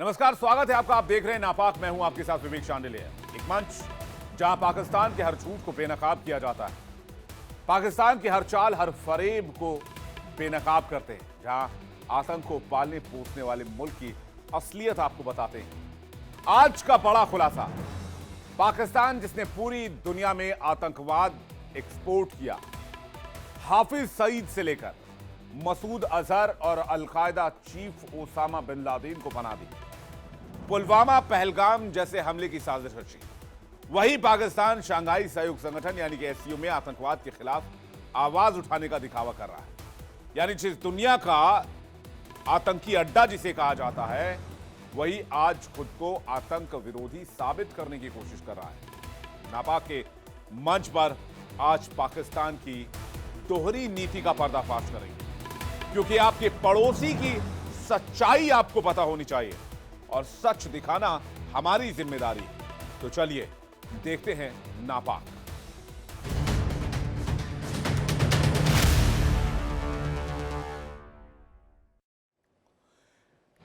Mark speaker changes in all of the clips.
Speaker 1: नमस्कार, स्वागत है आपका। आप देख रहे हैं नापाक। मैं हूं आपके साथ विवेक शांडिल्य। एक मंच जहां पाकिस्तान के हर झूठ को बेनकाब किया जाता है, पाकिस्तान की हर चाल हर फरेब को बेनकाब करते हैं, जहां आतंक को पालने पोसने वाले मुल्क की असलियत आपको बताते हैं। आज का बड़ा खुलासा, पाकिस्तान जिसने पूरी दुनिया में आतंकवाद एक्सपोर्ट किया, हाफिज सईद से लेकर मसूद अजहर और Al Qaeda chief Osama bin Laden को पनाह दी, पुलवामा पहलगाम जैसे हमले की साजिश रची, वही पाकिस्तान शंघाई सहयोग संगठन यानी कि एससीओ में आतंकवाद के खिलाफ आवाज उठाने का दिखावा कर रहा है। यानी जिस दुनिया का आतंकी अड्डा जिसे कहा जाता है, वही आज खुद को आतंक विरोधी साबित करने की कोशिश कर रहा है। नापाक के मंच पर आज पाकिस्तान की दोहरी नीति का पर्दाफाश करेंगे, क्योंकि आपके पड़ोसी की सच्चाई आपको पता होनी चाहिए और सच दिखाना हमारी जिम्मेदारी है। तो चलिए देखते हैं नापाक।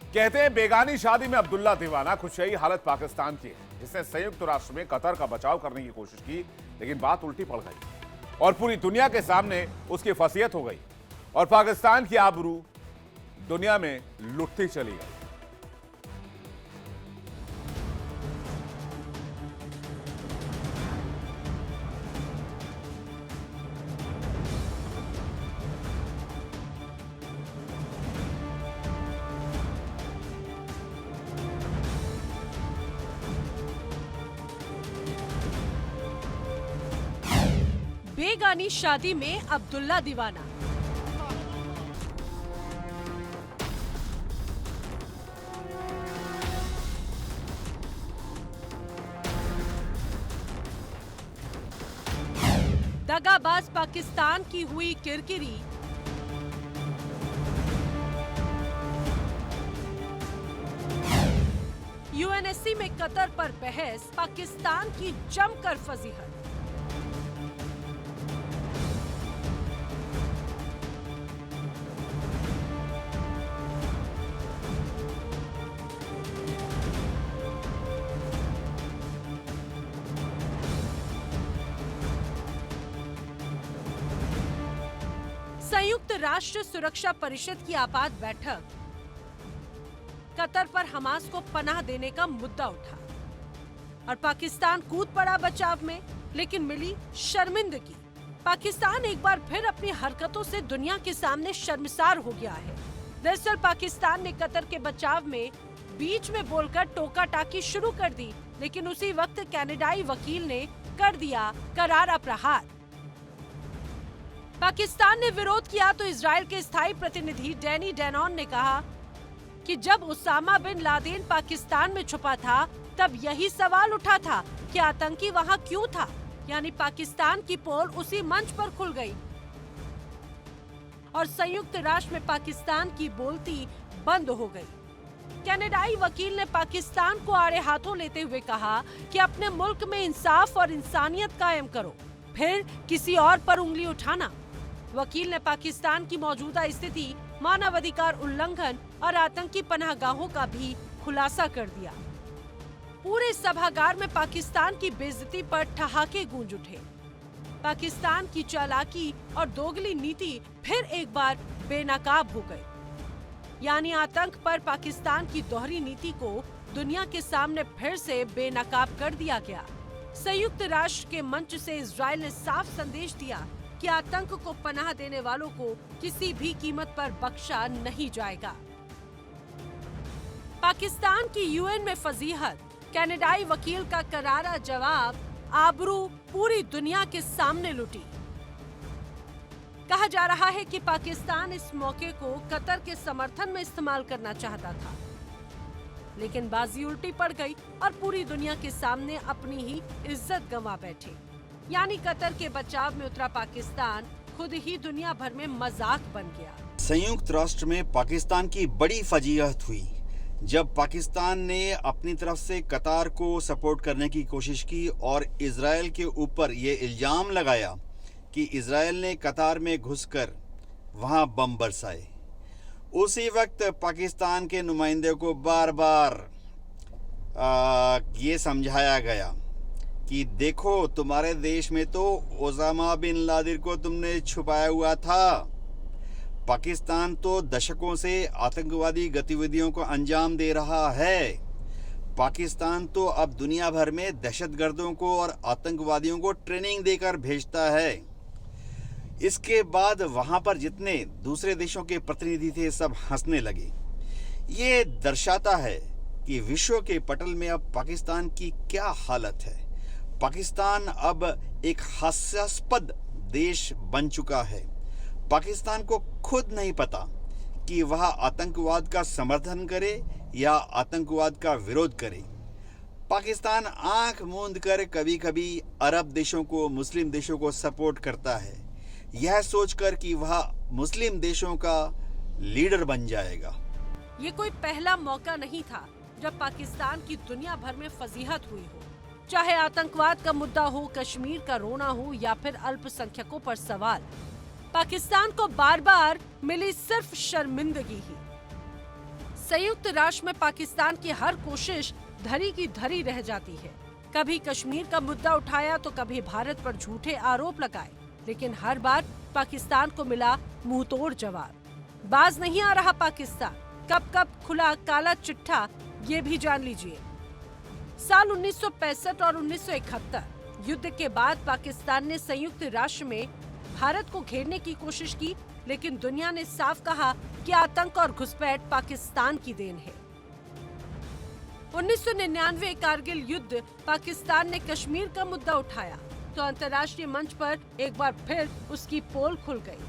Speaker 1: कहते हैं बेगानी शादी में अब्दुल्ला दीवाना, कुछ यही हालत पाकिस्तान की है, जिसने संयुक्त राष्ट्र में कतर का बचाव करने की कोशिश की, लेकिन बात उल्टी पड़ गई और पूरी दुनिया के सामने उसकी फसीयत हो गई और पाकिस्तान की आबरू दुनिया में लुटती चली गई।
Speaker 2: बेगानी शादी में अब्दुल्ला दीवाना। दगाबाज पाकिस्तान की हुई किरकिरी, यूएनएससी में कतर पर बहस, पाकिस्तान की जमकर फजीहत। संयुक्त राष्ट्र सुरक्षा परिषद की आपात बैठक, कतर पर हमास को पनाह देने का मुद्दा उठा और पाकिस्तान कूद पड़ा बचाव में, लेकिन मिली शर्मिंदगी। पाकिस्तान एक बार फिर अपनी हरकतों से दुनिया के सामने शर्मसार हो गया है। दरअसल पाकिस्तान ने कतर के बचाव में बीच में बोलकर टोका टाकी शुरू कर दी, लेकिन उसी वक्त कनाडाई वकील ने कर दिया करारा प्रहार। पाकिस्तान ने विरोध किया तो इजराइल के स्थायी प्रतिनिधि डैनी डैनॉन ने कहा कि जब ओसामा बिन लादेन पाकिस्तान में छुपा था, तब यही सवाल उठा था कि आतंकी वहां क्यों था। यानी पाकिस्तान की पोल उसी मंच पर खुल गई और संयुक्त राष्ट्र में पाकिस्तान की बोलती बंद हो गई। कनाडाई वकील ने पाकिस्तान को आड़े हाथों लेते हुए कहा कि अपने मुल्क में इंसाफ और इंसानियत कायम करो, फिर किसी और पर उंगली उठाना। वकील ने पाकिस्तान की मौजूदा स्थिति, मानवाधिकार उल्लंघन और आतंकी पनाहगाहों का भी खुलासा कर दिया। पूरे सभागार में पाकिस्तान की बेइज्जती पर ठहाके गूंज उठे। पाकिस्तान की चालाकी और दोगली नीति फिर एक बार बेनकाब हो गई। यानी आतंक पर पाकिस्तान की दोहरी नीति को दुनिया के सामने फिर से बेनकाब कर दिया गया। संयुक्त राष्ट्र के मंच से इजराइल ने साफ संदेश दिया कि आतंक को पनाह देने वालों को किसी भी कीमत पर बख्शा नहीं जाएगा। पाकिस्तान की यूएन में फजीहत, कनाडाई वकील का करारा जवाब, आबरू पूरी दुनिया के सामने लुटी। कहा जा रहा है कि पाकिस्तान इस मौके को कतर के समर्थन में इस्तेमाल करना चाहता था, लेकिन बाजी उल्टी पड़ गई और पूरी दुनिया के सामने अपनी ही इज्जत गंवा बैठे। यानी कतर के बचाव में उतरा पाकिस्तान खुद ही दुनिया भर में मजाक बन गया।
Speaker 3: संयुक्त राष्ट्र में पाकिस्तान की बड़ी फजीहत हुई जब पाकिस्तान ने अपनी तरफ से कतार को सपोर्ट करने की कोशिश की और इजराइल के ऊपर ये इल्जाम लगाया कि इजराइल ने कतार में घुसकर वहां बम बरसाए। उसी वक्त पाकिस्तान के नुमाइंदे को बार बार ये समझाया गया कि देखो, तुम्हारे देश में तो ओसामा बिन लादेन को तुमने छुपाया हुआ था। पाकिस्तान तो दशकों से आतंकवादी गतिविधियों को अंजाम दे रहा है। पाकिस्तान तो अब दुनिया भर में दहशतगर्दों को और आतंकवादियों को ट्रेनिंग देकर भेजता है। इसके बाद वहाँ पर जितने दूसरे देशों के प्रतिनिधि थे सब हंसने लगे। ये दर्शाता है कि विश्व के पटल में अब पाकिस्तान की क्या हालत है। पाकिस्तान अब एक हास्यास्पद देश बन चुका है। पाकिस्तान को खुद नहीं पता कि वह आतंकवाद का समर्थन करे या आतंकवाद का विरोध करे। पाकिस्तान आंख मूंद कर कभी कभी अरब देशों को, मुस्लिम देशों को सपोर्ट करता है, यह सोचकर कि वह मुस्लिम देशों का लीडर बन जाएगा।
Speaker 2: ये कोई पहला मौका नहीं था जब पाकिस्तान की दुनिया भर में फजीहत हुई हो, चाहे आतंकवाद का मुद्दा हो, कश्मीर का रोना हो या फिर अल्पसंख्यकों पर सवाल। पाकिस्तान को बार बार मिली सिर्फ शर्मिंदगी ही। संयुक्त राष्ट्र में पाकिस्तान की हर कोशिश धरी की धरी रह जाती है। कभी कश्मीर का मुद्दा उठाया तो कभी भारत पर झूठे आरोप लगाए, लेकिन हर बार पाकिस्तान को मिला मुंहतोड़ जवाब। बाज नहीं आ रहा पाकिस्तान, कब कब खुला काला चिट्ठा ये भी जान लीजिए। साल 1965 और 1971 युद्ध के बाद पाकिस्तान ने संयुक्त राष्ट्र में भारत को घेरने की कोशिश की, लेकिन दुनिया ने साफ कहा कि आतंक और घुसपैठ पाकिस्तान की देन है। 1999 कारगिल युद्ध, पाकिस्तान ने कश्मीर का मुद्दा उठाया तो अंतर्राष्ट्रीय मंच पर एक बार फिर उसकी पोल खुल गई।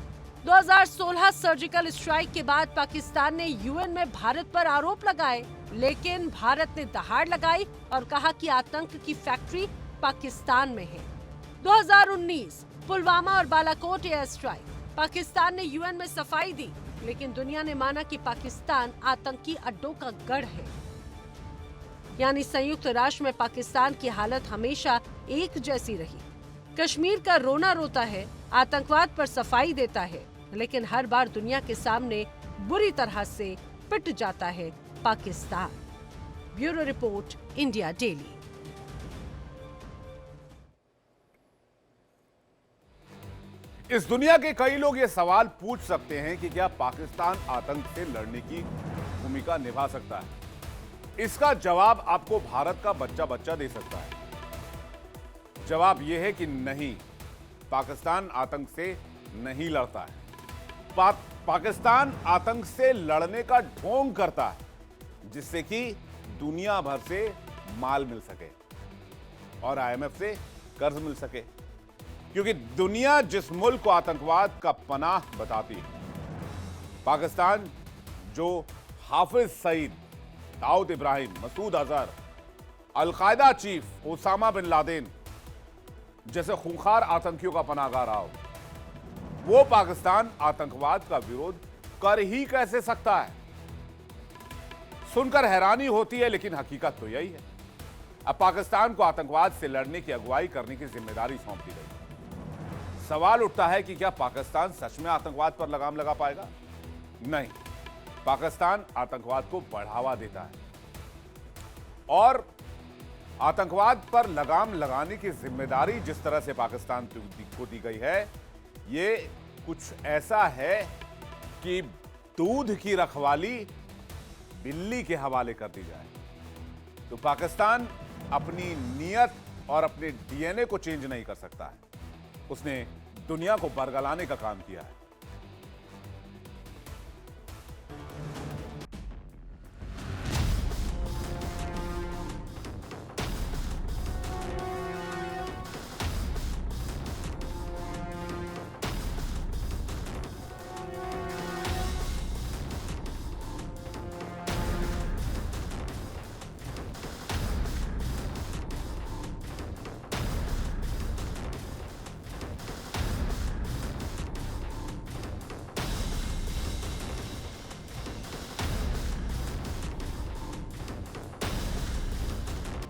Speaker 2: 2016 सर्जिकल स्ट्राइक के बाद पाकिस्तान ने यूएन में भारत पर आरोप लगाए, लेकिन भारत ने दहाड़ लगाई और कहा कि आतंक की फैक्ट्री पाकिस्तान में है। 2019 पुलवामा और बालाकोट एयर स्ट्राइक, पाकिस्तान ने यूएन में सफाई दी, लेकिन दुनिया ने माना कि पाकिस्तान आतंकी अड्डों का गढ़ है। यानी संयुक्त राष्ट्र में पाकिस्तान की हालत हमेशा एक जैसी रही। कश्मीर का रोना रोता है, आतंकवाद पर सफाई देता है, लेकिन हर बार दुनिया के सामने बुरी तरह से पिट जाता है Pakistan. Bureau report, India daily.
Speaker 1: इस दुनिया के कई लोग ये सवाल पूछ सकते हैं कि क्या पाकिस्तान आतंक से लड़ने की भूमिका निभा सकता है। इसका जवाब आपको भारत का बच्चा बच्चा दे सकता है। जवाब यह है कि नहीं, पाकिस्तान आतंक से नहीं लड़ता है। पाकिस्तान आतंक से लड़ने का ढोंग करता है, जिससे कि दुनिया भर से माल मिल सके और आईएमएफ से कर्ज मिल सके। क्योंकि दुनिया जिस मुल्क को आतंकवाद का पनाह बताती है, पाकिस्तान जो Hafiz Saeed, Dawood Ibrahim, Masood Azhar, al Qaeda chief Osama bin Laden जैसे खूंखार आतंकियों का पनाहगाह रहा हो, वो पाकिस्तान आतंकवाद का विरोध कर ही कैसे सकता है। सुनकर हैरानी होती है, लेकिन हकीकत तो यही है। अब पाकिस्तान को आतंकवाद से लड़ने की अगुवाई करने की जिम्मेदारी सौंप दी गई। सवाल उठता है कि क्या पाकिस्तान सच में आतंकवाद पर लगाम लगा पाएगा? नहीं, पाकिस्तान आतंकवाद को बढ़ावा देता है और आतंकवाद पर लगाम लगाने की जिम्मेदारी जिस तरह से पाकिस्तान को दी गई है, ये कुछ ऐसा है कि दूध की रखवाली बिल्ली के हवाले कर दी जाए। तो पाकिस्तान अपनी नीयत और अपने डीएनए को चेंज नहीं कर सकता है। उसने दुनिया को बरगलाने का काम किया है।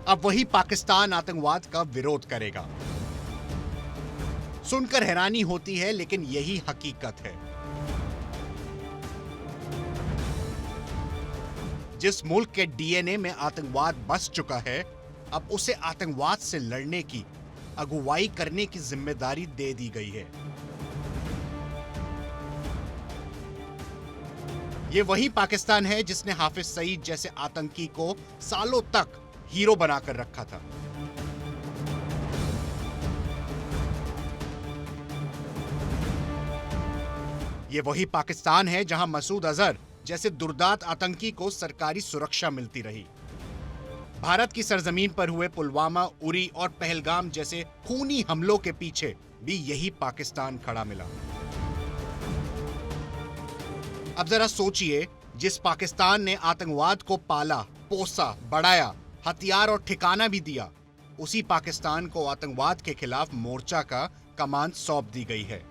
Speaker 4: अब वही पाकिस्तान आतंकवाद का विरोध करेगा। सुनकर हैरानी होती है, लेकिन यही हकीकत है। जिस मुल्क के डीएनए में आतंकवाद बस चुका है, अब उसे आतंकवाद से लड़ने की, अगुवाई करने की जिम्मेदारी दे दी गई है। ये वही पाकिस्तान है जिसने हाफिज सईद जैसे आतंकी को सालों तक हीरो बनाकर रखा था। ये वही पाकिस्तान है जहां मसूद अजहर जैसे दुर्दांत आतंकी को सरकारी सुरक्षा मिलती रही। भारत की सरजमीन पर हुए पुलवामा, उरी और पहलगाम जैसे खूनी हमलों के पीछे भी यही पाकिस्तान खड़ा मिला। अब जरा सोचिए, जिस पाकिस्तान ने आतंकवाद को पाला, पोसा, बढ़ाया, हथियार और ठिकाना भी दिया, उसी पाकिस्तान को आतंकवाद के खिलाफ मोर्चा का कमान सौंप दी गई है।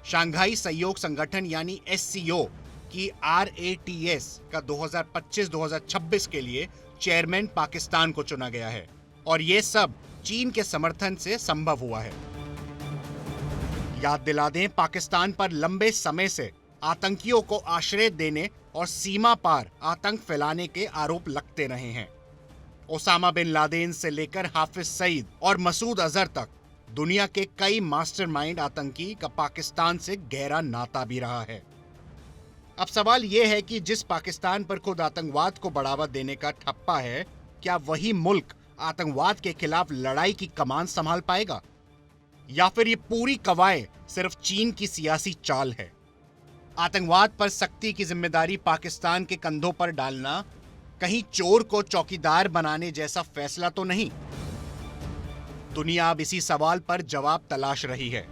Speaker 4: शंघाई सहयोग संगठन यानी SCO की RATS का 2025-2026 के लिए चेयरमैन पाकिस्तान को चुना गया है और ये सब चीन के समर्थन से संभव हुआ है। याद दिला दें, पाकिस्तान पर लंबे समय से आतंकियों को आश्रय देने और सीमा पार आतंक फैलाने के आरोप लगते रहे हैं। ओसामा बिन लादेन से लेकर हाफिज सईद और मसूद अजहर तक दुनिया के कई मास्टरमाइंड आतंकी का पाकिस्तान से गहरा नाता भी रहा है। अब सवाल यह है कि जिस पाकिस्तान पर खुद आतंकवाद को बढ़ावा देने का ठप्पा है, क्या वही मुल्क आतंकवाद के खिलाफ लड़ाई की कमान संभाल पाएगा, या फिर ये पूरी कवायद सिर्फ चीन की सियासी चाल है? आतंकवाद पर सख्ती की जिम्मेदारी पाकिस्तान के कंधों पर डालना कहीं चोर को चौकीदार बनाने जैसा फैसला तो नहीं? दुनिया अब इसी सवाल पर जवाब तलाश रही है।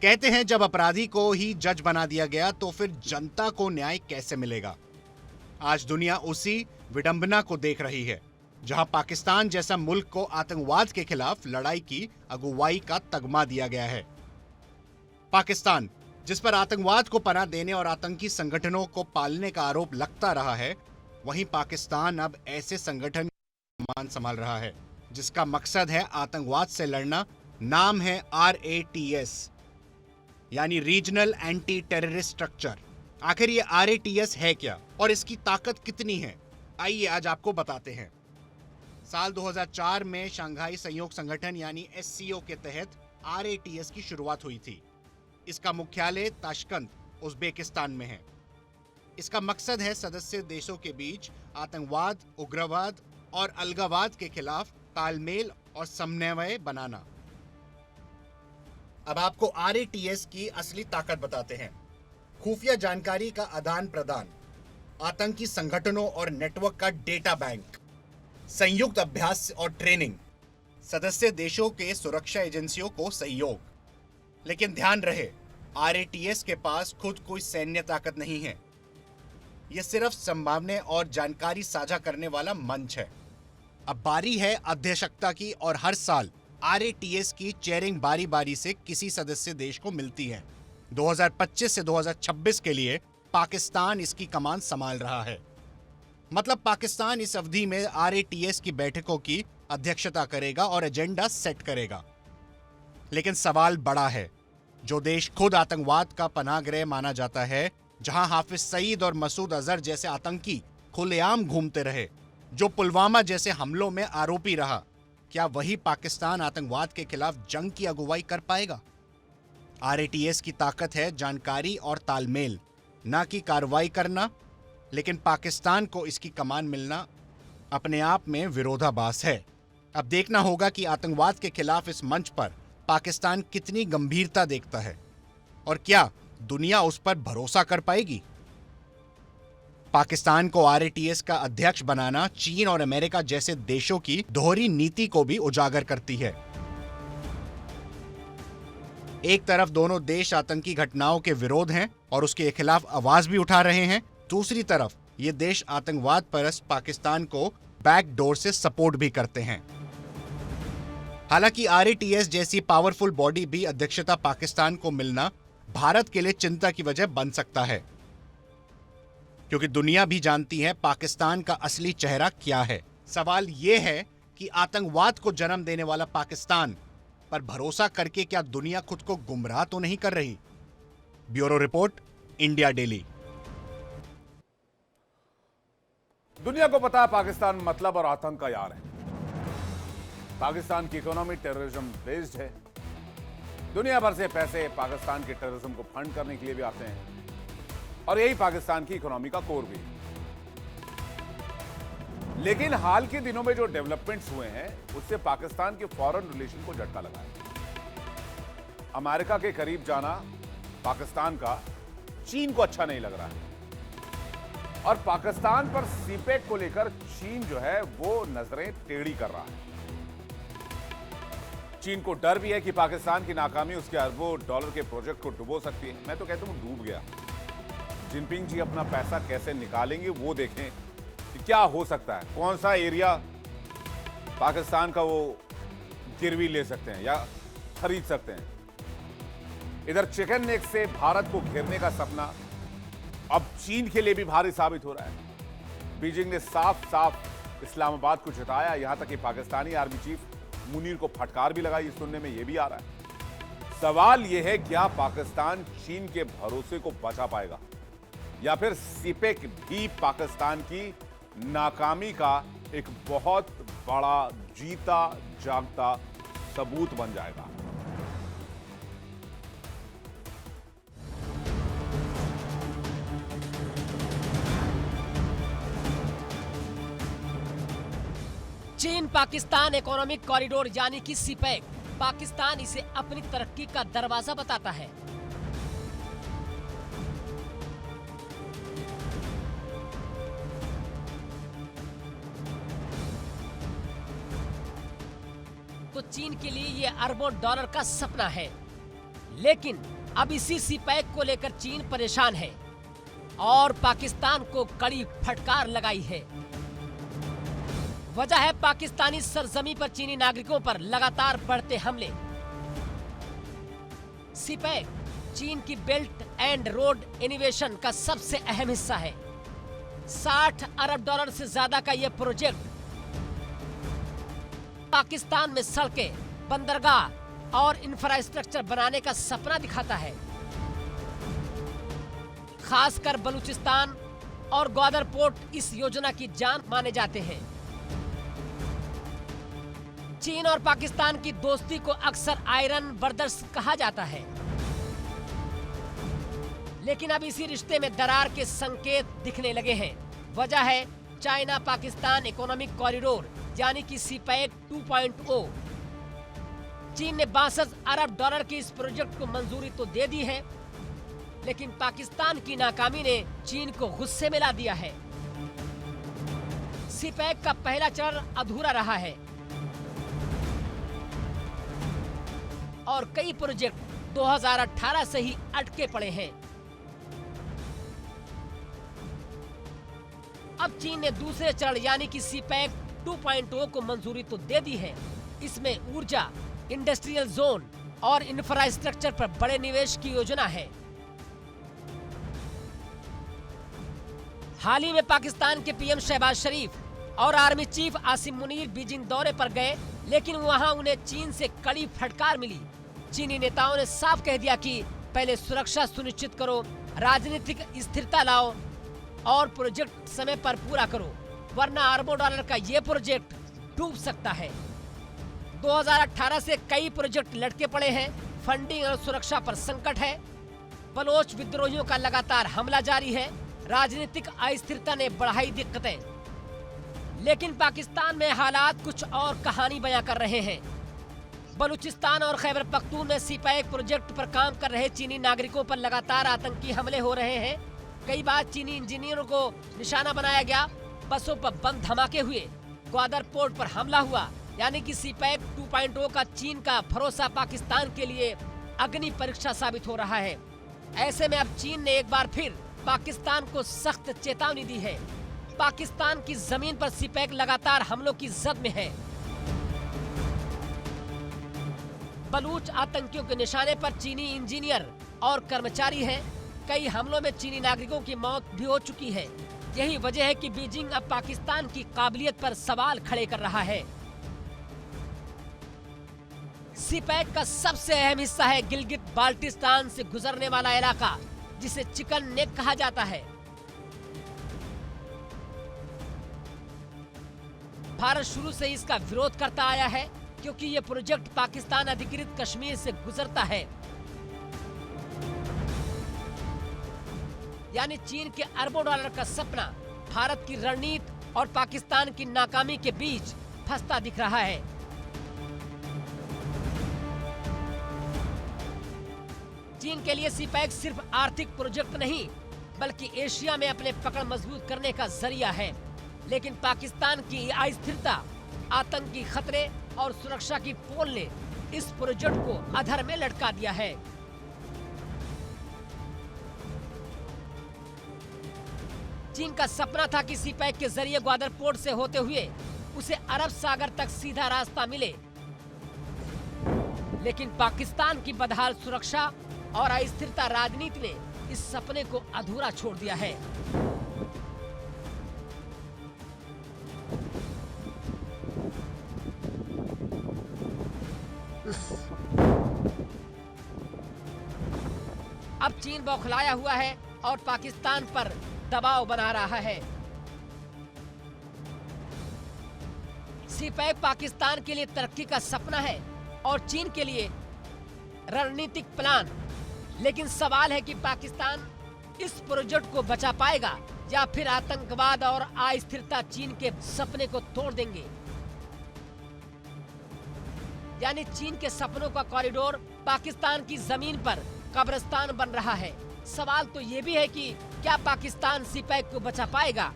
Speaker 4: कहते हैं, जब अपराधी को ही जज बना दिया गया तो फिर जनता को न्याय कैसे मिलेगा? आज दुनिया उसी विडंबना को देख रही है, जहां पाकिस्तान जैसा मुल्क को आतंकवाद के खिलाफ लड़ाई की अगुवाई का तगमा दिया गया है। पाकिस्तान, जिस पर आतंकवाद को पनाह देने और आतंकी संगठनों को पालने का आरोप लगता रहा है, वहीं पाकिस्तान अब ऐसे संगठन कमान संभाल रहा है जिसका मकसद है आतंकवाद से लड़ना। नाम है RATS यानी रीजनल एंटी टेररिस्ट स्ट्रक्चर। आखिर ये RATS है क्या और इसकी ताकत कितनी है? आइए आज आपको बताते हैं। साल 2004 में शंघाई सहयोग संगठन यानी SCO के तहत RATS की शुरुआत हुई थी। इसका मुख्यालय ताशकंद, उज्बेकिस्तान में है। इसका मकसद है सदस्य देशों के बीच आतंकवाद, उग्रवाद और अलगावाद के खिलाफ तालमेल और समन्वय बनाना। अब आपको RATS की असली ताकत बताते हैं। खुफिया जानकारी का आदान प्रदान, आतंकी संगठनों और नेटवर्क का डेटा बैंक, संयुक्त अभ्यास और ट्रेनिंग, सदस्य देशों के सुरक्षा एजेंसियों को सहयोग। लेकिन ध्यान रहे, RATS के पास खुद कोई सैन्य ताकत नहीं है। यह सिर्फ संभावना और जानकारी साझा करने वाला मंच है। अब बारी है अध्यक्षता की और हर साल RATS की चेयरिंग बारी बारी से किसी सदस्य देश को मिलती है। 2025 से 2026 के लिए पाकिस्तान इसकी कमान संभाल रहा है। मतलब पाकिस्तान इस अवधि में RATS की बैठकों की अध्यक्षता करेगा और एजेंडा सेट करेगा। लेकिन सवाल बड़ा है, जो देश खुद आतंकवाद का पनाहगृह माना जाता है, जहां हाफिज सईद और मसूद अजहर जैसे आतंकी खुलेआम घूमते रहे, जो पुलवामा जैसे हमलों में आरोपी रहा, क्या वही पाकिस्तान आतंकवाद के खिलाफ जंग की अगुवाई कर पाएगा? RATS की ताकत है जानकारी और तालमेल, ना कि कार्रवाई करना। लेकिन पाकिस्तान को इसकी कमान मिलना अपने आप में विरोधाभास है। अब देखना होगा कि आतंकवाद के खिलाफ इस मंच पर पाकिस्तान कितनी गंभीरता देखता है और क्या दुनिया उस पर भरोसा कर पाएगी। पाकिस्तान को RATS का अध्यक्ष बनाना चीन और अमेरिका जैसे देशों की दोहरी नीति को भी उजागर करती है। एक तरफ दोनों देश आतंकी घटनाओं के विरोध हैं और उसके खिलाफ आवाज भी उठा रहे हैं, दूसरी तरफ ये देश आतंकवाद परस्त पाकिस्तान को बैकडोर से सपोर्ट भी करते हैं। हालांकि RATS जैसी पावरफुल बॉडी भी अध्यक्षता पाकिस्तान को मिलना भारत के लिए चिंता की वजह बन सकता है, क्योंकि दुनिया भी जानती है पाकिस्तान का असली चेहरा क्या है। सवाल यह है कि आतंकवाद को जन्म देने वाला पाकिस्तान पर भरोसा करके क्या दुनिया खुद को गुमराह तो नहीं कर रही? Bureau report, India daily.
Speaker 1: दुनिया को पता है पाकिस्तान मतलब और आतंक का यार है। पाकिस्तान की इकोनॉमी टेररिज्म बेस्ड है। दुनिया भर से पैसे पाकिस्तान के टेररिज्म को फंड करने के लिए भी आते हैं और यही पाकिस्तान की इकोनॉमी का कोर भी है। लेकिन हाल के दिनों में जो डेवलपमेंट्स हुए हैं उससे पाकिस्तान के फॉरेन रिलेशन को झटका लगा है। अमेरिका के करीब जाना पाकिस्तान का चीन को अच्छा नहीं लग रहा है और पाकिस्तान पर सीपेक को लेकर चीन जो है वो नजरें टेढ़ी कर रहा है। चीन को डर भी है कि पाकिस्तान की नाकामी उसके अरबों डॉलर के प्रोजेक्ट को डुबो सकती है। मैं तो कहता हूं डूब गया। जिनपिंग जी अपना पैसा कैसे निकालेंगे वो देखें कि क्या हो सकता है, कौन सा एरिया पाकिस्तान का वो गिरवी ले सकते हैं या खरीद सकते हैं। इधर चिकन नेक से भारत को घेरने का सपना अब चीन के लिए भी भारी साबित हो रहा है। बीजिंग ने साफ साफ इस्लामाबाद को जताया, यहां तक कि पाकिस्तानी आर्मी चीफ मुनीर को फटकार भी लगाई। सुनने में यह भी आ रहा है। सवाल यह है क्या पाकिस्तान चीन के भरोसे को बचा पाएगा या फिर सीपेक भी पाकिस्तान की नाकामी का एक बहुत बड़ा जीता जागता सबूत बन जाएगा।
Speaker 5: चीन पाकिस्तान इकोनॉमिक कॉरिडोर यानी कि सीपेक, पाकिस्तान इसे अपनी तरक्की का दरवाजा बताता है। तो चीन के लिए ये अरबों डॉलर का सपना है। लेकिन अब इसी सीपेक को लेकर चीन परेशान है और पाकिस्तान को कड़ी फटकार लगाई है। वजह है पाकिस्तानी सरजमी पर चीनी नागरिकों पर लगातार बढ़ते हमले। सीपेक चीन की बेल्ट एंड रोड इनोवेशन का सबसे अहम हिस्सा है। 60 अरब डॉलर से ज्यादा का यह प्रोजेक्ट पाकिस्तान में सड़कें, बंदरगाह और इंफ्रास्ट्रक्चर बनाने का सपना दिखाता है। खासकर बलूचिस्तान और ग्वादर पोर्ट इस योजना की जान माने जाते हैं। चीन और पाकिस्तान की दोस्ती को अक्सर आयरन ब्रदर्स कहा जाता है। लेकिन अब इसी रिश्ते में दरार के संकेत दिखने लगे हैं। वजह है चाइना पाकिस्तान इकोनॉमिक कॉरिडोर यानी कि सीपेक 2.0। चीन ने 62 अरब डॉलर के इस प्रोजेक्ट को मंजूरी तो दे दी है, लेकिन पाकिस्तान की नाकामी ने चीन को गुस्से में ला दिया है। सीपेक का पहला चरण अधूरा रहा है और कई प्रोजेक्ट 2018 से ही अटके पड़े हैं। अब चीन ने दूसरे चरण यानी कि सीपेक 2.0 को मंजूरी तो दे दी है। इसमें ऊर्जा, इंडस्ट्रियल जोन और इंफ्रास्ट्रक्चर पर बड़े निवेश की योजना है। हाल ही में पाकिस्तान के पीएम शहबाज शरीफ और army chief Asim Munir Beijing दौरे पर गए, लेकिन वहां उन्हें चीन से कड़ी फटकार मिली। चीनी नेताओं ने साफ कह दिया कि पहले सुरक्षा सुनिश्चित करो, राजनीतिक स्थिरता लाओ और प्रोजेक्ट समय पर पूरा करो, वरना अरबों डॉलर का ये प्रोजेक्ट डूब सकता है। 2018 से कई प्रोजेक्ट लटके पड़े हैं। फंडिंग और सुरक्षा पर संकट है। बलोच विद्रोहियों का लगातार हमला जारी है। राजनीतिक अस्थिरता ने बढ़ाई दिक्कतें। लेकिन पाकिस्तान में हालात कुछ और कहानी बयां कर रहे हैं। बलूचिस्तान और खैबर पख्तून में सीपेक प्रोजेक्ट पर काम कर रहे चीनी नागरिकों पर लगातार आतंकी हमले हो रहे हैं। कई बार चीनी इंजीनियरों को निशाना बनाया गया, बसों पर बम धमाके हुए, ग्वादर पोर्ट पर हमला हुआ। यानी कि सीपेक 2.0 का चीन का भरोसा पाकिस्तान के लिए अग्नि परीक्षा साबित हो रहा है। ऐसे में अब चीन ने एक बार फिर पाकिस्तान को सख्त चेतावनी दी है। पाकिस्तान की जमीन पर सीपेक लगातार हमलों की जद में है। बलूच आतंकियों के निशाने पर चीनी इंजीनियर और कर्मचारी हैं। कई हमलों में चीनी नागरिकों की मौत भी हो चुकी है। यही वजह है कि बीजिंग अब पाकिस्तान की काबिलियत पर सवाल खड़े कर रहा है। सीपेक का सबसे अहम हिस्सा है गिलगित बाल्टिस्तान से गुजरने वाला इलाका, जिसे चिकन नेक कहा जाता है। भारत शुरू से इसका विरोध करता आया है क्योंकि ये प्रोजेक्ट पाकिस्तान अधिकृत कश्मीर से गुजरता है। यानी चीन के अरबों डॉलर का सपना भारत की रणनीति और पाकिस्तान की नाकामी के बीच फंसता दिख रहा है। चीन के लिए सीपैक सिर्फ आर्थिक प्रोजेक्ट नहीं बल्कि एशिया में अपने पकड़ मजबूत करने का जरिया है। लेकिन पाकिस्तान की अस्थिरता, आतंकी खतरे और सुरक्षा की पोल ने इस प्रोजेक्ट को अधर में लटका दिया है। चीन का सपना था कि सीपैक के जरिए ग्वादर पोर्ट से होते हुए उसे अरब सागर तक सीधा रास्ता मिले, लेकिन पाकिस्तान की बदहाल सुरक्षा और अस्थिरता राजनीति ने इस सपने को अधूरा छोड़ दिया है। अब चीन बौखलाया हुआ है और पाकिस्तान पर दबाव बना रहा है। सीपैक पाकिस्तान के लिए तरक्की का सपना है और चीन के लिए रणनीतिक प्लान। लेकिन सवाल है कि पाकिस्तान इस प्रोजेक्ट को बचा पाएगा या फिर आतंकवाद और अस्थिरता चीन के सपने को तोड़ देंगे। यानी चीन के सपनों का कॉरिडोर पाकिस्तान की जमीन पर कब्रिस्तान बन रहा है। सवाल तो ये भी है कि क्या पाकिस्तान सीपैक को बचा पाएगा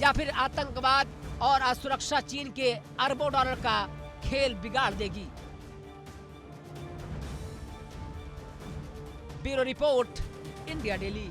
Speaker 5: या फिर आतंकवाद और असुरक्षा चीन के अरबों डॉलर का खेल बिगाड़ देगी। Bureau report, India daily.